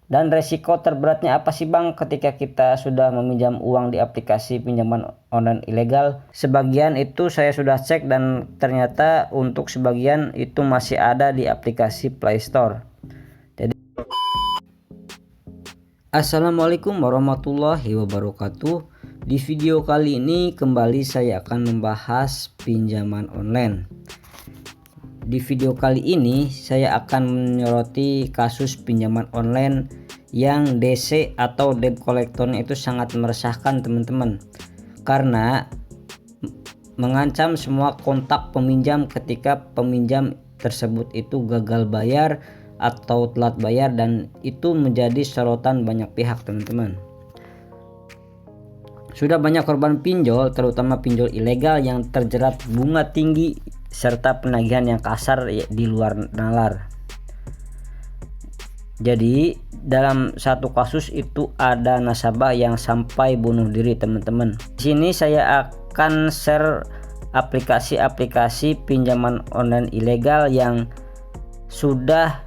Dan resiko terberatnya apa sih Bang ketika kita sudah meminjam uang di aplikasi pinjaman online ilegal? Sebagian itu saya sudah cek dan ternyata untuk sebagian itu masih ada di aplikasi Play Store. Jadi Assalamualaikum warahmatullahi wabarakatuh. Di video kali ini kembali saya akan membahas pinjaman online. Di video kali ini saya akan menyoroti kasus pinjaman online yang DC atau debt collectornya itu sangat meresahkan teman-teman, karena mengancam semua kontak peminjam ketika peminjam tersebut itu gagal bayar atau telat bayar, dan itu menjadi sorotan banyak pihak teman-teman. Sudah banyak korban pinjol, terutama pinjol ilegal, yang terjerat bunga tinggi serta penagihan yang kasar di luar nalar. Jadi dalam satu kasus itu ada nasabah yang sampai bunuh diri teman-teman. Di sini saya akan share aplikasi-aplikasi pinjaman online ilegal yang sudah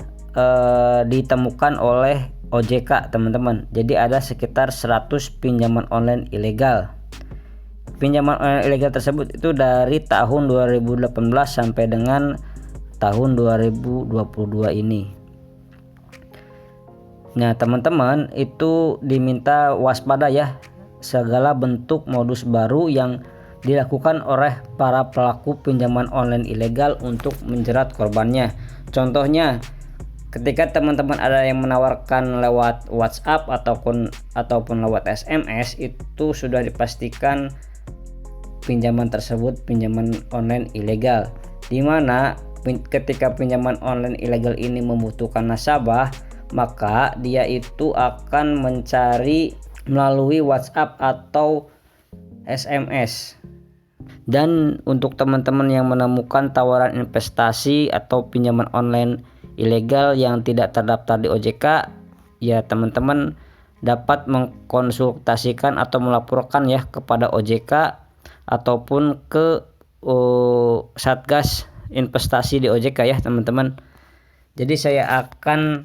ditemukan oleh OJK teman-teman. Jadi ada sekitar 100 pinjaman online ilegal. Pinjaman online ilegal tersebut itu dari tahun 2018 sampai dengan tahun 2022 ini. Nah teman-teman, itu diminta waspada ya segala bentuk modus baru yang dilakukan oleh para pelaku pinjaman online ilegal untuk menjerat korbannya. Contohnya, ketika teman-teman ada yang menawarkan lewat WhatsApp ataupun lewat SMS, itu sudah dipastikan pinjaman tersebut pinjaman online ilegal, dimana ketika pinjaman online ilegal ini membutuhkan nasabah, maka dia itu akan mencari melalui WhatsApp atau SMS. Dan untuk teman-teman yang menemukan tawaran investasi atau pinjaman online ilegal yang tidak terdaftar di OJK, ya teman-teman dapat mengkonsultasikan atau melaporkan ya kepada OJK ataupun ke Satgas Investasi di OJK ya teman-teman. Jadi saya akan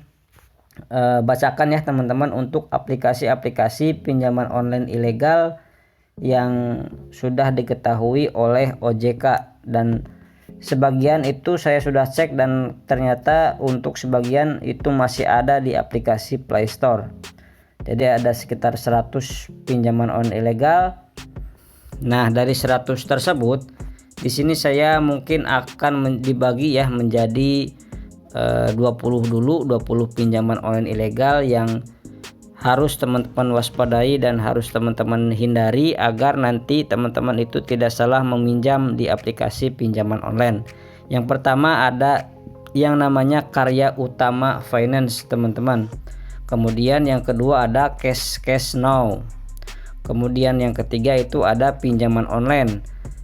bacakan ya teman-teman untuk aplikasi-aplikasi pinjaman online ilegal yang sudah diketahui oleh OJK, dan sebagian itu saya sudah cek dan ternyata untuk sebagian itu masih ada di aplikasi Play Store. Jadi ada sekitar 100 pinjaman online ilegal. Nah, dari 100 tersebut di sini saya mungkin akan dibagi ya menjadi 20 pinjaman online ilegal yang harus teman-teman waspadai dan harus teman-teman hindari agar nanti teman-teman itu tidak salah meminjam di aplikasi pinjaman online. Yang pertama ada yang namanya Karya Utama Finance teman-teman. Kemudian yang kedua ada Cash Now. Kemudian yang ketiga itu ada pinjaman online.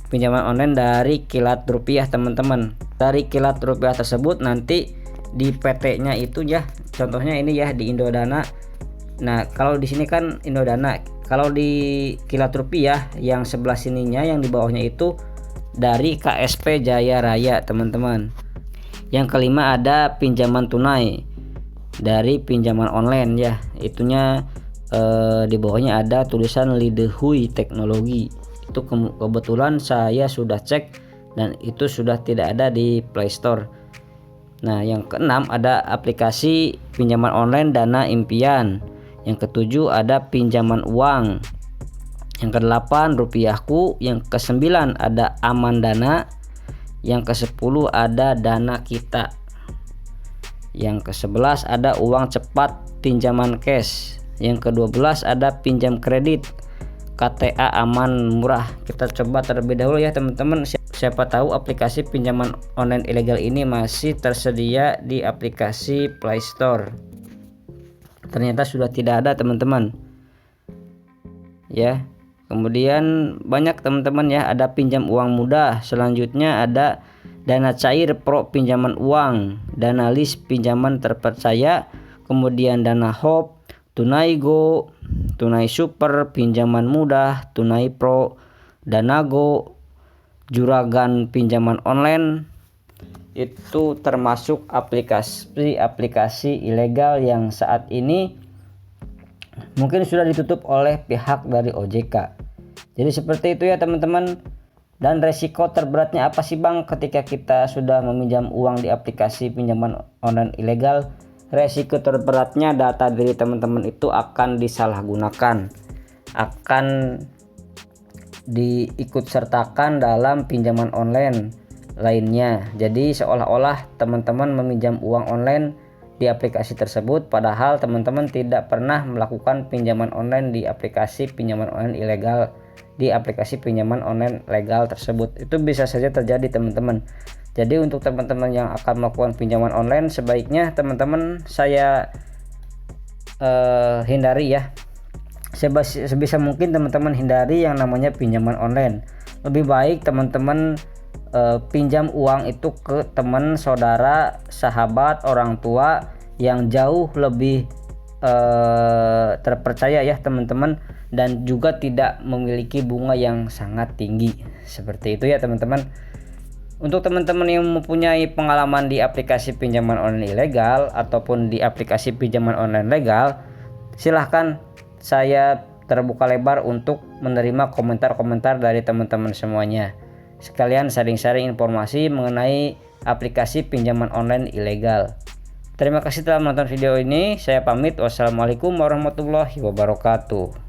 Pinjaman online dari Kilat Rupiah teman-teman. Dari Kilat Rupiah tersebut nanti di PT-nya itu ya, contohnya ini ya di Indodana. Nah, kalau di sini kan Indodana. Kalau di Kilat Rupiah yang sebelah sininya, yang di bawahnya itu dari KSP Jaya Raya, teman-teman. Yang kelima ada pinjaman tunai dari pinjaman online ya. Itunya di bawahnya ada tulisan Lidehui Teknologi. Itu kebetulan saya sudah cek dan itu sudah tidak ada di Play Store. Nah, yang keenam ada aplikasi pinjaman online Dana Impian. Yang ketujuh ada pinjaman uang. Yang kedelapan Rupiahku. Yang kesembilan ada Aman Dana. Yang ke-10 ada Dana Kita. Yang ke-11 ada uang cepat pinjaman cash. Yang ke-12 ada pinjam kredit KTA Aman Murah. Kita coba terlebih dahulu ya teman-teman. Siapa tahu aplikasi pinjaman online ilegal ini masih tersedia di aplikasi Play Store. Ternyata sudah tidak ada teman-teman ya. Kemudian banyak teman-teman ya, ada pinjam uang mudah. Selanjutnya ada Dana Cair Pro pinjaman uang, Dana List pinjaman terpercaya, kemudian Dana Hope, Tunai Go, Tunai Super pinjaman mudah, Tunai Pro, Dana Go, Juragan pinjaman online, itu termasuk aplikasi-aplikasi ilegal yang saat ini mungkin sudah ditutup oleh pihak dari OJK. Jadi seperti itu ya teman-teman. Dan resiko terberatnya apa sih Bang ketika kita sudah meminjam uang di aplikasi pinjaman online ilegal? Resiko terberatnya data diri teman-teman itu akan disalahgunakan, akan diikutsertakan dalam pinjaman online lainnya. Jadi seolah-olah teman-teman meminjam uang online di aplikasi tersebut, padahal teman-teman tidak pernah melakukan pinjaman online di aplikasi pinjaman online ilegal, di aplikasi pinjaman online legal tersebut. Itu bisa saja terjadi teman-teman. Jadi untuk teman-teman yang akan melakukan pinjaman online, sebaiknya teman-teman saya hindari ya, sebisa mungkin teman-teman hindari yang namanya pinjaman online. Lebih baik teman-teman pinjam uang itu ke teman, saudara, sahabat, orang tua yang jauh lebih terpercaya ya teman-teman, dan juga tidak memiliki bunga yang sangat tinggi. Seperti itu ya teman-teman. Untuk teman-teman yang mempunyai pengalaman di aplikasi pinjaman online ilegal ataupun di aplikasi pinjaman online legal, silahkan, saya terbuka lebar untuk menerima komentar-komentar dari teman-teman semuanya. Sekalian sharing-sharing informasi mengenai aplikasi pinjaman online ilegal. Terima kasih telah menonton video ini. Saya pamit. Wassalamualaikum warahmatullahi wabarakatuh.